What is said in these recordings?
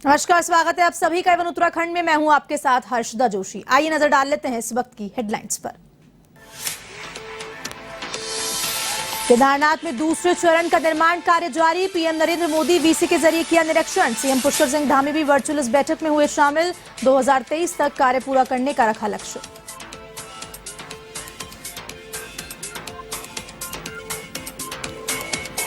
नमस्कार, स्वागत है आप सभी का एवं उत्तराखंड में। मैं हूं आपके साथ हर्षदा जोशी। आइए नजर डाल लेते हैं इस वक्त की हेडलाइंस पर। केदारनाथ में दूसरे चरण का निर्माण कार्य जारी। पीएम नरेंद्र मोदी वीसी के जरिए किया निरीक्षण। सीएम पुष्कर सिंह धामी भी वर्चुअल इस बैठक में हुए शामिल। 2023 तक कार्य पूरा करने का रखा लक्ष्य।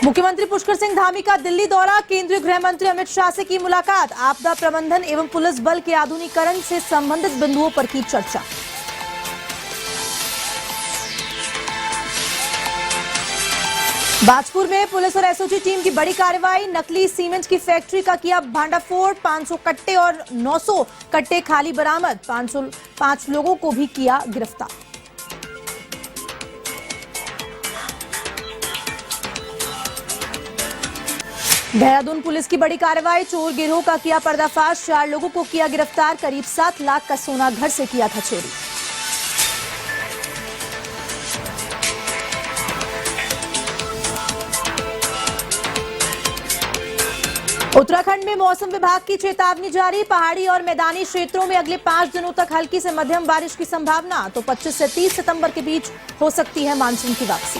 मुख्यमंत्री पुष्कर सिंह धामी का दिल्ली दौरा। केंद्रीय गृह मंत्री अमित शाह से की मुलाकात। आपदा प्रबंधन एवं पुलिस बल के आधुनिकीकरण से संबंधित बिंदुओं पर की चर्चा। बाजपुर में पुलिस और एसओजी टीम की बड़ी कार्रवाई। नकली सीमेंट की फैक्ट्री का किया भांडाफोड़। 500 कट्टे और 900 कट्टे खाली बरामद। 5 लोगों को भी किया गिरफ्तार। देहरादून पुलिस की बड़ी कार्रवाई। चोर गिरोह का किया पर्दाफाश। 4 लोगों को किया गिरफ्तार। करीब 7 लाख का सोना घर से किया था चोरी। उत्तराखंड में मौसम विभाग की चेतावनी जारी। पहाड़ी और मैदानी क्षेत्रों में अगले 5 दिनों तक हल्की से मध्यम बारिश की संभावना। तो 25 से 30 सितंबर के बीच हो सकती है मानसून की वापसी।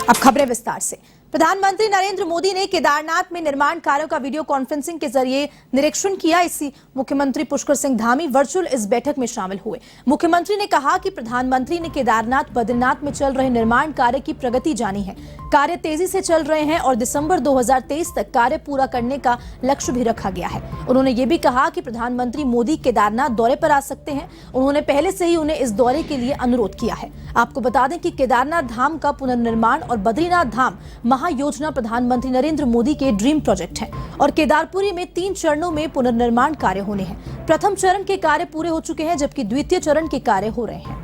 अब खबरें विस्तार से। प्रधानमंत्री नरेंद्र मोदी ने केदारनाथ में निर्माण कार्यों का वीडियो कॉन्फ्रेंसिंग के जरिए निरीक्षण किया। इसी मुख्यमंत्री पुष्कर सिंह धामी वर्चुअल इस बैठक में शामिल हुए। मुख्यमंत्री ने कहा कि प्रधानमंत्री ने केदारनाथ बद्रीनाथ में चल रहे निर्माण कार्य की प्रगति जानी है। कार्य तेजी से चल रहे हैं और दिसंबर 2023 तक कार्य पूरा करने का लक्ष्य भी रखा गया है। उन्होंने ये भी कहा कि प्रधानमंत्री मोदी केदारनाथ दौरे पर आ सकते हैं। उन्होंने पहले से ही उन्हें इस दौरे के लिए अनुरोध किया है। आपको बता दें कि केदारनाथ धाम का पुनर्निर्माण और बद्रीनाथ धाम महायोजना प्रधानमंत्री नरेंद्र मोदी के ड्रीम प्रोजेक्ट है और केदारपुरी में 3 चरणों में पुनर्निर्माण कार्य होने हैं। प्रथम चरण के कार्य पूरे हो चुके हैं जबकि द्वितीय चरण के कार्य हो रहे हैं।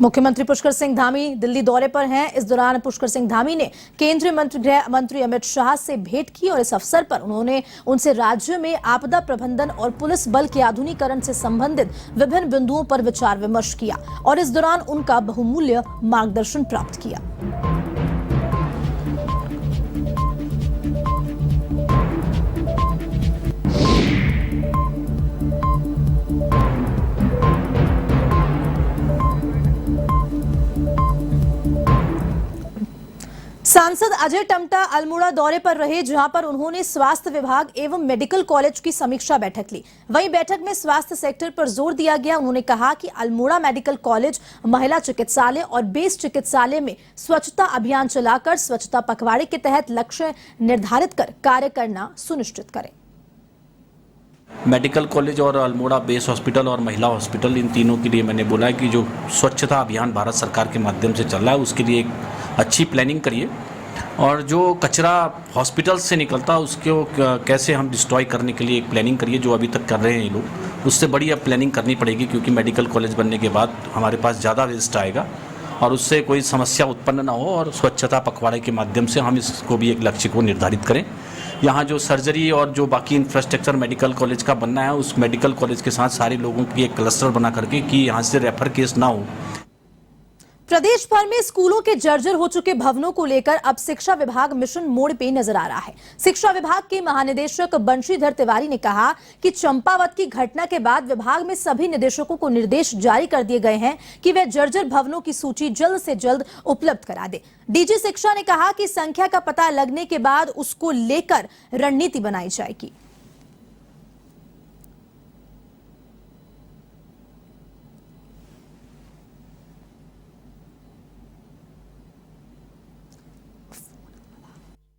मुख्यमंत्री पुष्कर सिंह धामी दिल्ली दौरे पर हैं। इस दौरान पुष्कर सिंह धामी ने केंद्रीय गृह मंत्री अमित शाह से भेंट की और इस अवसर पर उन्होंने उनसे राज्य में आपदा प्रबंधन और पुलिस बल के आधुनिकीकरण से संबंधित विभिन्न बिंदुओं पर विचार विमर्श किया और इस दौरान उनका बहुमूल्य मार्गदर्शन प्राप्त किया। सांसद अजय टम्टा अल्मोड़ा दौरे पर रहे, जहां पर उन्होंने स्वास्थ्य विभाग एवं मेडिकल कॉलेज की समीक्षा बैठक ली। वहीं बैठक में स्वास्थ्य सेक्टर पर जोर दिया गया। उन्होंने कहा कि अल्मोड़ा मेडिकल कॉलेज, महिला चिकित्सालय और बेस चिकित्सालय में स्वच्छता अभियान चलाकर स्वच्छता पखवाड़े के तहत लक्ष्य निर्धारित कर कार्य करना सुनिश्चित करें। मेडिकल कॉलेज और अल्मोड़ा बेस हॉस्पिटल और महिला हॉस्पिटल, इन तीनों के लिए मैंने बोला है कि जो स्वच्छता अभियान भारत सरकार के माध्यम से चल रहा है उसके लिए एक अच्छी प्लानिंग करिए और जो कचरा हॉस्पिटल से निकलता है उसको कैसे हम डिस्ट्रॉय करने के लिए एक प्लानिंग करिए। जो अभी तक कर रहे हैं ये लोग, उससे बड़ी अब प्लानिंग करनी पड़ेगी क्योंकि मेडिकल कॉलेज बनने के बाद हमारे पास ज़्यादा वेस्ट आएगा और उससे कोई समस्या उत्पन्न ना हो और स्वच्छता पखवाड़े के माध्यम से हम इसको भी एक लक्ष्य को निर्धारित करें। यहाँ जो सर्जरी और जो बाकी इंफ्रास्ट्रक्चर मेडिकल कॉलेज का बनना है उस मेडिकल कॉलेज के साथ सारे लोगों की एक क्लस्टर बना करके कि यहाँ से रेफर केस ना हो। प्रदेश भर में स्कूलों के जर्जर हो चुके भवनों को लेकर अब शिक्षा विभाग मिशन मोड पे नजर आ रहा है। शिक्षा विभाग के महानिदेशक बंशीधर तिवारी ने कहा कि चंपावत की घटना के बाद विभाग में सभी निदेशकों को निर्देश जारी कर दिए गए हैं कि वे जर्जर भवनों की सूची जल्द से जल्द उपलब्ध करा दे। डीजी शिक्षा ने कहा कि संख्या का पता लगने के बाद उसको लेकर रणनीति बनाई जाएगी।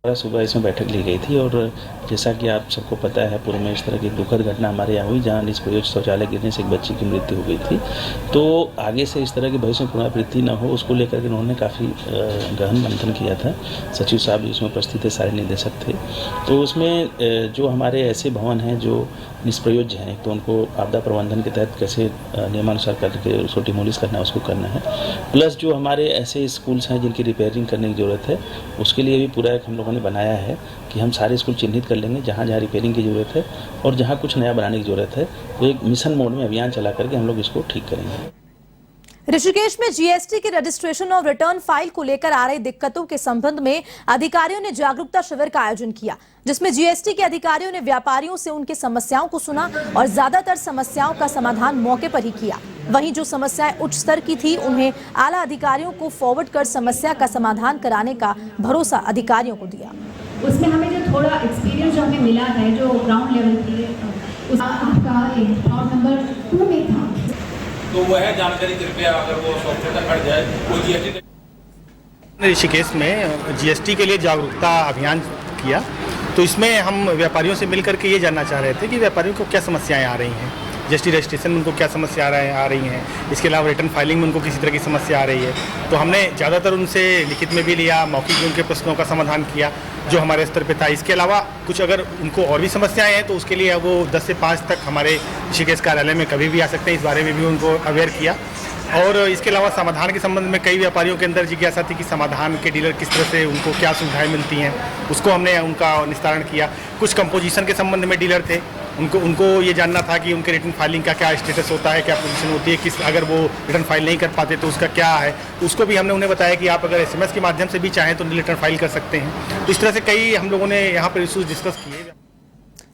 सुबह इसमें बैठक ली गई थी और जैसा कि आप सबको पता है पूर्व में इस तरह की दुखद घटना हमारे यहाँ हुई जहाँ निष्प्रयोज्य शौचालय गिरने से एक बच्ची की मृत्यु हो गई थी। तो आगे से इस तरह की भविष्य में पुनरावृत्ति न हो उसको लेकर के उन्होंने काफ़ी गहन मंथन किया था। सचिव साहब भी उसमें उपस्थित थे, सारे निदेशक थे। तो उसमें जो हमारे ऐसे भवन हैं जो निष्प्रयोज्य हैं। एक तो उनको आपदा प्रबंधन के तहत कैसे नियमानुसार करके उसको डिमोलिश करना है, उसको करना है। प्लस जो हमारे ऐसे स्कूल्स हैं जिनकी रिपेयरिंग करने की ज़रूरत है, उसके लिए भी पूरा एक हम लोगों ने बनाया है कि हम सारे स्कूल चिन्हित कर लेंगे जहाँ जहाँ रिपेयरिंग की ज़रूरत है और जहाँ कुछ नया बनाने की ज़रूरत है, तो एक मिशन मोड में अभियान चला करके हम लोग इसको ठीक करेंगे। ऋषिकेश में जीएसटी के रजिस्ट्रेशन और रिटर्न फाइल को लेकर आ रही दिक्कतों के संबंध में अधिकारियों ने जागरूकता शिविर का आयोजन किया, जिसमें जीएसटी के अधिकारियों ने व्यापारियों से उनकी समस्याओं को सुना और ज्यादातर समस्याओं का समाधान मौके पर ही किया। वहीं जो समस्याएं उच्च स्तर की थी, उन्हें आला अधिकारियों को फॉरवर्ड कर समस्या का समाधान कराने का भरोसा अधिकारियों को दिया। उसमें हमें जो थोड़ा एक्सपीरियंस जो हमें मिला है, जो ग्राउंड लेवल पे आपका प्लॉट नंबर 2 में था, तो वह जानकारी कृपया अगर वो सॉफ्टवेयर तक हट जाए वो जीएसटी। ऋषिकेश में जीएसटी के लिए जागरूकता अभियान किया, तो इसमें हम व्यापारियों से मिलकर के ये जानना चाह रहे थे कि व्यापारियों को क्या समस्याएं आ रही हैं, जीएसटी रजिस्ट्रेशन में उनको क्या समस्या आ रही हैं, इसके अलावा रिटर्न फाइलिंग में उनको किसी तरह की समस्या आ रही है। तो हमने ज़्यादातर उनसे लिखित में भी लिया, मौखिक भी उनके प्रश्नों का समाधान किया जो हमारे स्तर पे था। इसके अलावा कुछ अगर उनको और भी समस्याएं हैं तो उसके लिए वो 10 से 5 तक हमारे ऋषिकेश कार्यालय में कभी भी आ सकते हैं, इस बारे में भी उनको अवेयर किया। और इसके अलावा समाधान के संबंध में कई व्यापारियों के अंदर जिज्ञासा थी कि समाधान के डीलर किस तरह से उनको क्या सुविधाएं मिलती हैं, उसको हमने उनका निस्तारण किया। कुछ कंपोजिशन के संबंध में डीलर थे, उनको ये जानना था कि उनके रिटर्न फाइलिंग का क्या स्टेटस होता है, क्या पोजीशन होती है, किस अगर वो रिटर्न फाइल नहीं कर पाते तो उसका क्या है। तो उसको भी हमने उन्हें बताया कि आप अगर एसएमएस के माध्यम से भी चाहें तो रिटर्न फाइल कर सकते हैं। तो इस तरह से कई हम लोगों ने यहाँ पर इश्यूज डिस्कस किए।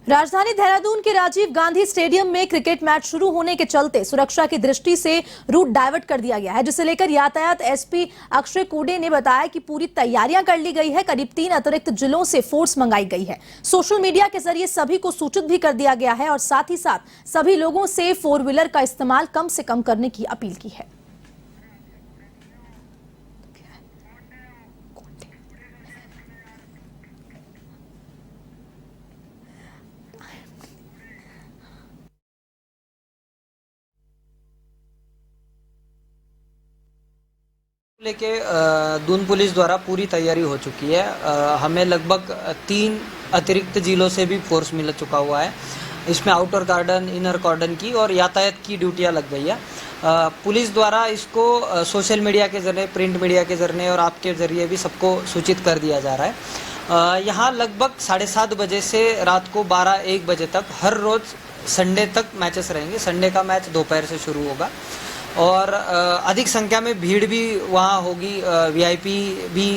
राजधानी देहरादून के राजीव गांधी स्टेडियम में क्रिकेट मैच शुरू होने के चलते सुरक्षा की दृष्टि से रूट डाइवर्ट कर दिया गया है, जिसे लेकर यातायात एसपी अक्षय कोडे ने बताया कि पूरी तैयारियां कर ली गई है। करीब 3 अतिरिक्त जिलों से फोर्स मंगाई गई है। सोशल मीडिया के जरिए सभी को सूचित भी कर दिया गया है और साथ ही साथ सभी लोगों से 4 व्हीलर का इस्तेमाल कम से कम करने की अपील की है। लेके दून पुलिस द्वारा पूरी तैयारी हो चुकी है। हमें लगभग 3 अतिरिक्त जिलों से भी फोर्स मिल चुका हुआ है। इसमें आउटर कार्डन, इनर कार्डन की और यातायात की ड्यूटियां लग गई है। पुलिस द्वारा इसको सोशल मीडिया के जरिए, प्रिंट मीडिया के जरिए और आपके जरिए भी सबको सूचित कर दिया जा रहा है। यहाँ लगभग 7:30 बजे से रात को 12-1 बजे तक हर रोज़ संडे तक मैचेस रहेंगे। संडे का मैच दोपहर से शुरू होगा और अधिक संख्या में भीड़ भी वहाँ होगी, वीआईपी भी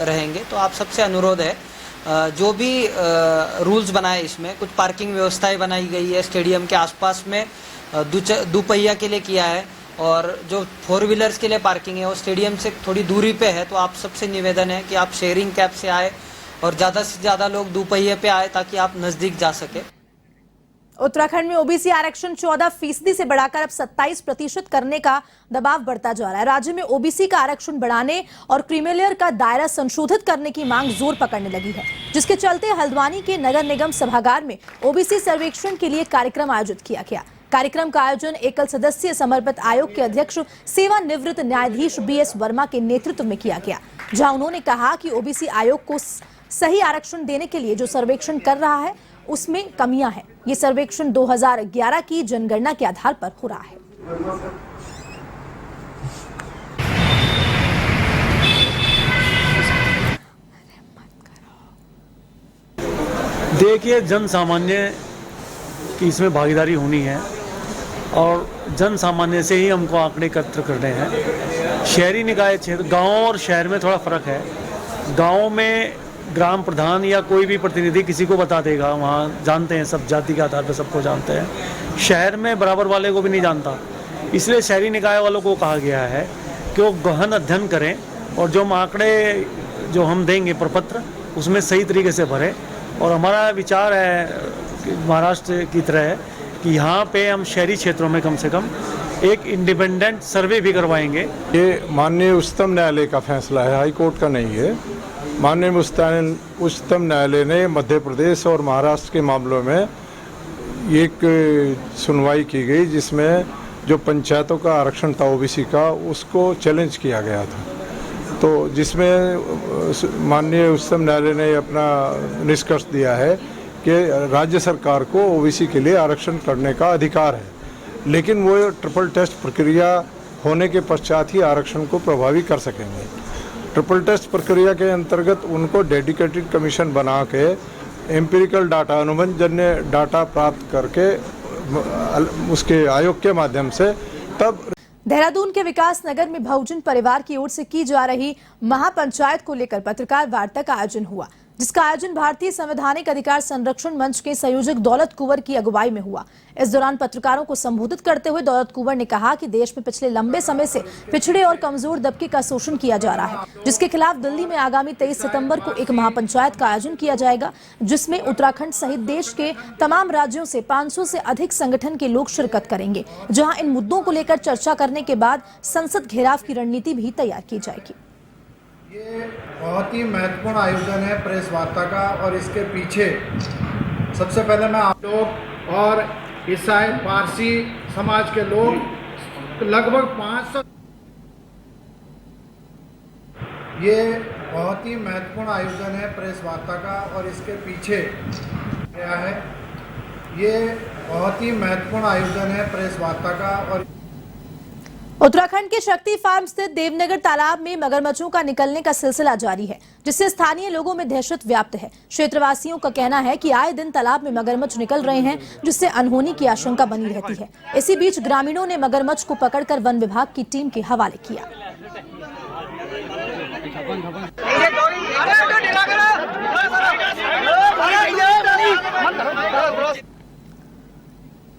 रहेंगे। तो आप सबसे अनुरोध है, जो भी रूल्स बनाए, इसमें कुछ पार्किंग व्यवस्थाएं बनाई गई है स्टेडियम के आसपास में, दोपहिया के लिए किया है और जो 4 व्हीलर्स के लिए पार्किंग है वो स्टेडियम से थोड़ी दूरी पे है। तो आप सबसे निवेदन है कि आप शेयरिंग कैब से आए और ज़्यादा से ज़्यादा लोग दोपहिए पे आए ताकि आप नज़दीक जा सके। उत्तराखंड में ओबीसी आरक्षण 14% से बढ़ाकर अब 27% करने का दबाव बढ़ता जा रहा है। राज्य में ओबीसी का आरक्षण बढ़ाने और क्रीमिलेयर का दायरा संशोधित करने की मांग जोर पकड़ने लगी है, जिसके चलते हल्द्वानी के नगर निगम सभागार में ओबीसी सर्वेक्षण के लिए कार्यक्रम आयोजित किया गया। कार्यक्रम का आयोजन एकल सदस्यीय समर्पित आयोग के अध्यक्ष सेवानिवृत्त न्यायाधीश बीएस वर्मा के नेतृत्व में किया गया, जहां उन्होंने कहा कि ओबीसी आयोग को सही आरक्षण देने के लिए जो सर्वेक्षण कर रहा है उसमें कमियां हैं। ये सर्वेक्षण 2011 की जनगणना के आधार पर हो रहा है। देखिए, जन सामान्य की इसमें भागीदारी होनी है और जन सामान्य से ही हमको आंकड़े एकत्र करने हैं। शहरी निकाय क्षेत्र, गांव और शहर में थोड़ा फर्क है। गांव में ग्राम प्रधान या कोई भी प्रतिनिधि किसी को बता देगा, वहाँ जानते हैं, सब जाति के आधार पर सबको जानते हैं। शहर में बराबर वाले को भी नहीं जानता, इसलिए शहरी निकाय वालों को कहा गया है कि वो गहन अध्ययन करें और जो आंकड़े जो हम देंगे प्रपत्र उसमें सही तरीके से भरें। और हमारा विचार है महाराष्ट्र की तरह है कि यहाँ पे हम शहरी क्षेत्रों में कम से कम एक इंडिपेंडेंट सर्वे भी करवाएंगे। ये माननीय उच्चतम न्यायालय का फैसला है, हाई कोर्ट का नहीं है। माननीय उच्चतम न्यायालय ने मध्य प्रदेश और महाराष्ट्र के मामलों में एक सुनवाई की गई, जिसमें जो पंचायतों का आरक्षण था ओबीसी का, उसको चैलेंज किया गया था। तो जिसमें माननीय उच्चतम न्यायालय ने अपना निष्कर्ष दिया है कि राज्य सरकार को ओबीसी के लिए आरक्षण करने का अधिकार है, लेकिन वो ट्रिपल टेस्ट प्रक्रिया होने के पश्चात ही आरक्षण को प्रभावी कर सकेंगे। ट्रिपल टेस्ट प्रक्रिया के अंतर्गत उनको डेडिकेटेड कमीशन बना के एम्पिरिकल डाटा, अनुभवजन्य डाटा प्राप्त करके उसके आयोग के माध्यम से तब। देहरादून के विकास नगर में बहुजन परिवार की ओर से की जा रही महापंचायत को लेकर पत्रकार वार्ता का आयोजन हुआ, जिसका आयोजन भारतीय संवैधानिक अधिकार संरक्षण मंच के संयोजक दौलत कुंवर की अगुवाई में हुआ। इस दौरान पत्रकारों को संबोधित करते हुए दौलत कुंवर ने कहा कि देश में पिछले लंबे समय से पिछड़े और कमजोर तबके का शोषण किया जा रहा है, जिसके खिलाफ दिल्ली में आगामी 23 सितंबर को एक महापंचायत का आयोजन किया जाएगा, जिसमें उत्तराखंड सहित देश के तमाम राज्यों से 500 से अधिक संगठन के लोग शिरकत करेंगे, जहाँ इन मुद्दों को लेकर चर्चा करने के बाद संसद घेराव की रणनीति भी तैयार की जाएगी। ये बहुत ही महत्वपूर्ण आयोजन है प्रेस वार्ता का, और इसके पीछे सबसे पहले मैं आप लोग और ईसाई पारसी समाज के लोग लगभग 500। ये बहुत ही महत्वपूर्ण आयोजन है प्रेस वार्ता का, और इसके पीछे क्या है, ये बहुत ही महत्वपूर्ण आयोजन है प्रेस वार्ता का। और उत्तराखंड के शक्ति फार्म स्थित देवनगर तालाब में मगरमच्छों का निकलने का सिलसिला जारी है, जिससे स्थानीय लोगों में दहशत व्याप्त है। क्षेत्रवासियों का कहना है कि आए दिन तालाब में मगरमच्छ निकल रहे हैं, जिससे अनहोनी की आशंका बनी रहती है। इसी बीच ग्रामीणों ने मगरमच्छ को पकड़कर वन विभाग की टीम के हवाले किया।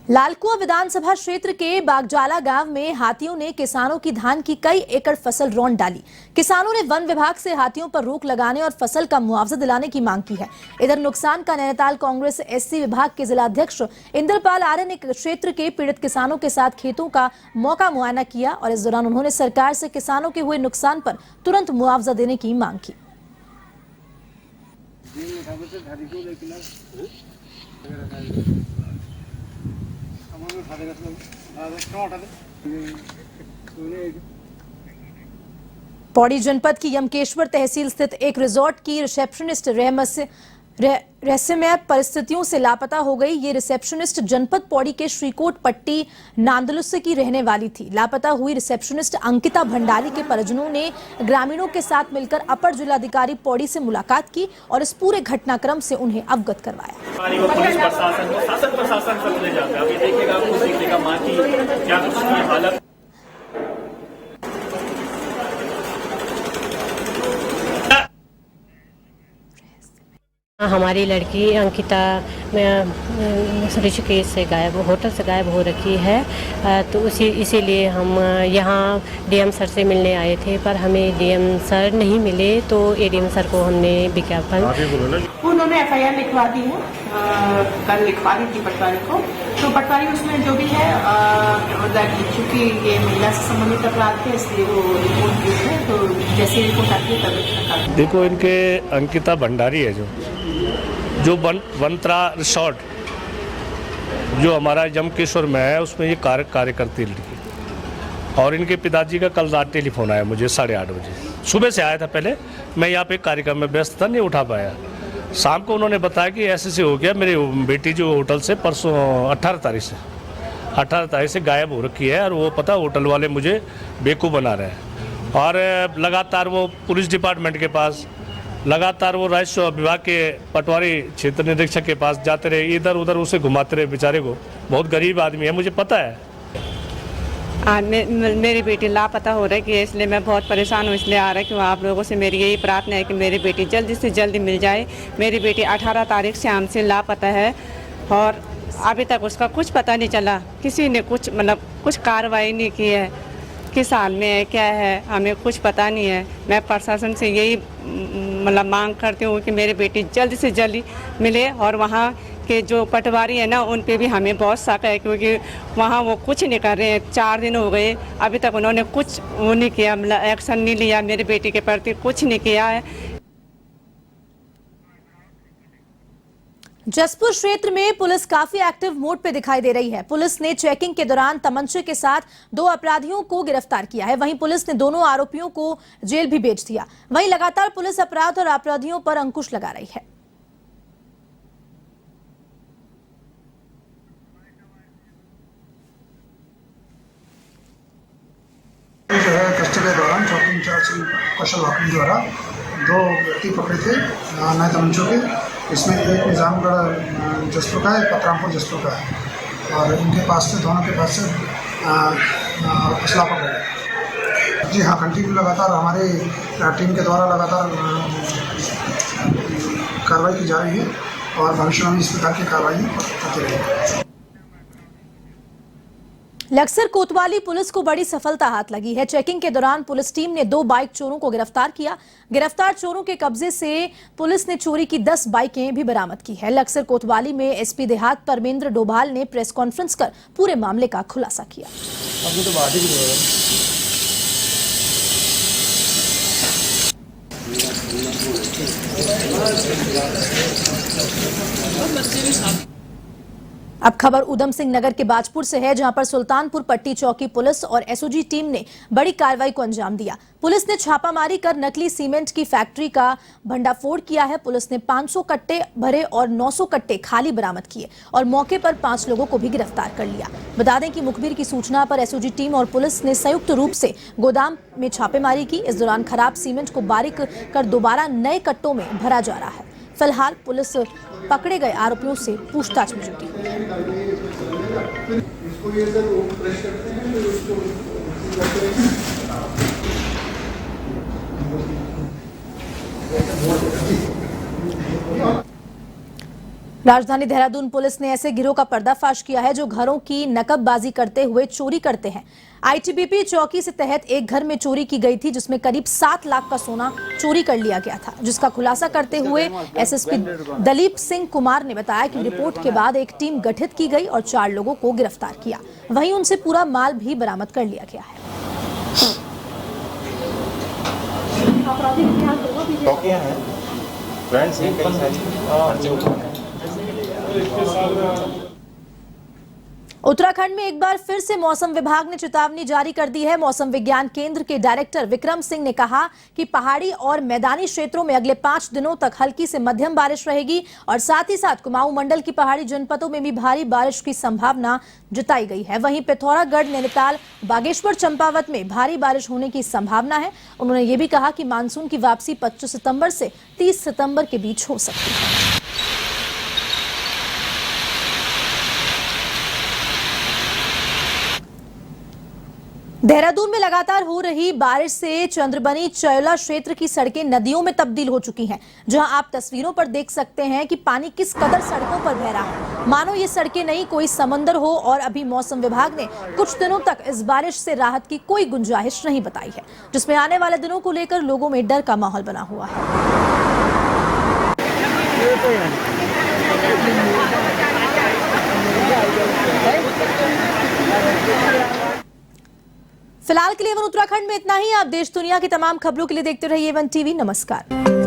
लालकुआ विधानसभा क्षेत्र के बागजाला गांव में हाथियों ने किसानों की धान की कई एकड़ फसल रौंद डाली। किसानों ने वन विभाग से हाथियों पर रोक लगाने और फसल का मुआवजा दिलाने की मांग की है। इधर नुकसान का नैनीताल कांग्रेस एससी विभाग के जिलाध्यक्ष इंद्रपाल आर्य ने क्षेत्र के पीड़ित किसानों के साथ खेतों का मौका मुआयना किया, और इस दौरान उन्होंने सरकार से किसानों के हुए नुकसान पर तुरंत मुआवजा देने की मांग की। पौड़ी जनपद की यमकेश्वर तहसील स्थित एक रिजॉर्ट की रिसेप्शनिस्ट रहस्यमय परिस्थितियों से लापता हो गई। ये रिसेप्शनिस्ट जनपद पौड़ी के श्रीकोट पट्टी नांदलुस्से की रहने वाली थी। लापता हुई रिसेप्शनिस्ट अंकिता भंडारी के परिजनों ने ग्रामीणों के साथ मिलकर अपर जिलाधिकारी पौड़ी से मुलाकात की और इस पूरे घटनाक्रम से उन्हें अवगत करवाया। हमारी लड़की अंकिता ऋषिकेश से गायब, होटल से गायब हो रखी है, तो इसीलिए हम यहाँ डीएम सर से मिलने आए थे, पर हमें डीएम सर नहीं मिले, तो एडीएम सर को हमने विज्ञापन, उन्होंने एफआईआर लिखवा दी है, कल लिखवा दी थी पटवारी को, तो पटवारी उसमें जो भी है, चूँकि ये महिला से संबंधित अपराध थे इसलिए वो रिपोर्ट दी है, तो जैसे रिपोर्ट आती है तब। देखो, इनके अंकिता भंडारी है जो वंत्रा रिसोर्ट जो हमारा यमकेश्वर में है, उसमें ये कार्य करती लड़की, और इनके पिताजी का कल रात टेलीफोन आया मुझे 8:30 बजे। सुबह से आया था, पहले मैं यहाँ पे कार्यक्रम में व्यस्त था, नहीं उठा पाया। शाम को उन्होंने बताया कि ऐसे हो गया, मेरी बेटी जो होटल से परसों 18 तारीख से गायब हो रखी है, और वो पता होटल वाले मुझे बेवकूफ़ बना रहे हैं, और लगातार वो पुलिस डिपार्टमेंट के पास, लगातार वो राजस्व विभाग के पटवारी क्षेत्र निरीक्षक के पास जाते रहे, इधर उधर उसे घुमाते रहे। बेचारे को, बहुत गरीब आदमी है, मुझे पता है। मेरी बेटी लापता हो रही है, इसलिए मैं बहुत परेशान हूँ। इसलिए आ रहा है कि आप लोगों से मेरी यही प्रार्थना है कि मेरी बेटी जल्दी से जल्दी मिल जाए। मेरी बेटी 18 तारीख से हमसे लापता है, और अभी तक उसका कुछ पता नहीं चला, किसी ने कुछ कार्रवाई नहीं की है, किस हाल में है, क्या है, हमें कुछ पता नहीं है। मैं प्रशासन से यही मांग करती हूँ कि मेरी बेटी जल्द से जल्द मिले, और वहाँ के जो पटवारी है ना, उन पे भी हमें बहुत शक है, क्योंकि वहाँ वो कुछ नहीं कर रहे हैं। 4 दिन हो गए, अभी तक उन्होंने कुछ वो नहीं किया, एक्शन नहीं लिया, मेरी बेटी के प्रति कुछ नहीं किया है। जसपुर क्षेत्र में पुलिस काफी एक्टिव मोड पे दिखाई दे रही है। पुलिस ने चेकिंग के दौरान तमंचे के साथ 2 अपराधियों को गिरफ्तार किया है। वहीं पुलिस ने दोनों आरोपियों को जेल भी भेज दिया। वहीं लगातार पुलिस अपराध और अपराधियों पर अंकुश लगा रही है। गश्त के दौरान चौकी इंचार्ज कौशल वाकई द्वारा 2 व्यक्ति पकड़े थे नए तमंचों के। इसमें एक निज़ामगढ़ जसपुर का है, एक पतरामपुर जसपुर का है और इनके पास से दोनों के पास से असला पकड़ा गया। जी हाँ, कंटिन्यू लगातार हमारे टीम के द्वारा लगातार कार्रवाई की जा रही है और भविष्य में इस प्रकार की कार्रवाई करते रहेंगे। लक्सर कोतवाली पुलिस को बड़ी सफलता हाथ लगी है। चेकिंग के दौरान पुलिस टीम ने 2 बाइक चोरों को गिरफ्तार किया। गिरफ्तार चोरों के कब्जे से पुलिस ने चोरी की 10 बाइकें भी बरामद की है। लक्सर कोतवाली में एसपी देहात परमेंद्र डोभाल ने प्रेस कॉन्फ्रेंस कर पूरे मामले का खुलासा किया। अब खबर उधम सिंह नगर के बाजपुर से है, जहां पर सुल्तानपुर पट्टी चौकी पुलिस और एसओजी टीम ने बड़ी कार्रवाई को अंजाम दिया। पुलिस ने छापामारी कर नकली सीमेंट की फैक्ट्री का भंडाफोड़ किया है। पुलिस ने 500 कट्टे भरे और 900 कट्टे खाली बरामद किए और मौके पर 5 लोगों को भी गिरफ्तार कर लिया। बता दें कि मुखबिर की सूचना पर एसओजी टीम और पुलिस ने संयुक्त रूप से गोदाम में छापेमारी की। इस दौरान खराब सीमेंट को बारीक कर दोबारा नए कट्टों में भरा जा रहा है। फिलहाल पुलिस पकड़े गए आरोपियों से पूछताछ में जुटी हुई है। राजधानी देहरादून पुलिस ने ऐसे गिरोह का पर्दाफाश किया है जो घरों की नकबबाजी करते हुए चोरी करते हैं। आईटीबीपी चौकी से तहत एक घर में चोरी की गई थी, जिसमें करीब 7 लाख का सोना चोरी कर लिया गया था, जिसका खुलासा करते हुए एसएसपी दलीप सिंह कुमार ने बताया कि रिपोर्ट के बाद एक टीम गठित की गई और 4 लोगों को गिरफ्तार किया। वहीं उनसे पूरा माल भी बरामद कर लिया गया है। उत्तराखंड में एक बार फिर से मौसम विभाग ने चेतावनी जारी कर दी है। मौसम विज्ञान केंद्र के डायरेक्टर विक्रम सिंह ने कहा कि पहाड़ी और मैदानी क्षेत्रों में अगले 5 दिनों तक हल्की से मध्यम बारिश रहेगी और साथ ही साथ कुमाऊं मंडल की पहाड़ी जनपदों में भी भारी बारिश की संभावना जताई गई है। वहीं पिथौरागढ़, नैनीताल, बागेश्वर, चंपावत में भारी बारिश होने की संभावना है। उन्होंने ये भी कहा कि मानसून की वापसी 25 सितंबर से 30 सितंबर के बीच हो सकती है। देहरादून में लगातार हो रही बारिश से चंद्रबनी चयोला क्षेत्र की सड़कें नदियों में तब्दील हो चुकी हैं, जहां आप तस्वीरों पर देख सकते हैं कि पानी किस कदर सड़कों पर बह रहा है, मानो ये सड़कें नहीं कोई समंदर हो। और अभी मौसम विभाग ने कुछ दिनों तक इस बारिश से राहत की कोई गुंजाइश नहीं बताई है, जिसमें आने वाले दिनों को लेकर लोगों में डर का माहौल बना हुआ है। फिलहाल के लिए उत्तराखंड में इतना ही। आप देश दुनिया की तमाम खबरों के लिए देखते रहिए वन टीवी। नमस्कार।